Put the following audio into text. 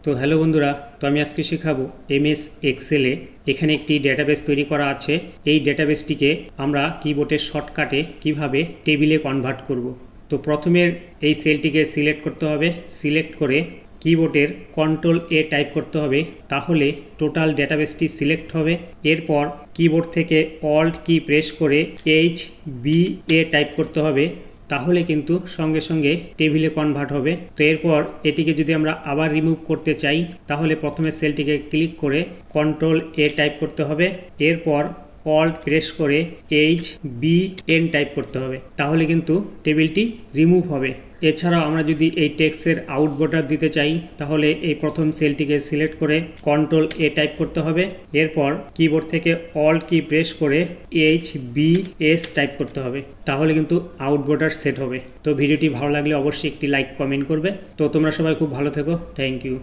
তো হ্যালো বন্ধুরা, তো আমি আজকে শেখাবো এমএস এক্সেলে এখানে একটি ডেটাবেস তৈরি করা আছে। এই ডেটাবেসটিকে আমরা কিবোর্ডের শর্টকাটে কিভাবে টেবিলে কনভার্ট করব। তো প্রথমে এই সেলটিকে সিলেক্ট করতে হবে। সিলেক্ট করে কিবোর্ডের কন্ট্রোল-A টাইপ করতে হবে, তাহলে টোটাল ডেটাবেসটি সিলেক্ট হবে। এরপর কিবোর্ড থেকে অল্ট কি প্রেস করে HBA টাইপ করতে হবে, তাহলে কিন্তু সঙ্গে সঙ্গে টেবিলে কনভার্ট হবে। তো এরপর এটিকে যদি আমরা আবার রিমুভ করতে চাই, তাহলে প্রথমে সেলটিকে ক্লিক করে কন্ট্রোল-A টাইপ করতে হবে। এরপর অল্ট প্রেস করে HBN টাইপ করতে হবে, তাহলে কিন্তু টেবিলটি রিমুভ হবে। এছাড়াও আমরা যদি এই টেক্সটের আউট বর্ডার দিতে চাই, তাহলে এই প্রথম সেলটিকে সিলেক্ট করে কন্ট্রোল-A টাইপ করতে হবে। এরপর কিবোর্ড থেকে অল্ট কি প্রেস করে HBS টাইপ করতে হবে, তাহলে কিন্তু আউট বর্ডার সেট হবে। তো ভিডিওটি ভালো লাগলে অবশ্যই একটি লাইক কমেন্ট করবে। তো তোমরা সবাই খুব ভালো থেকো। Thank you.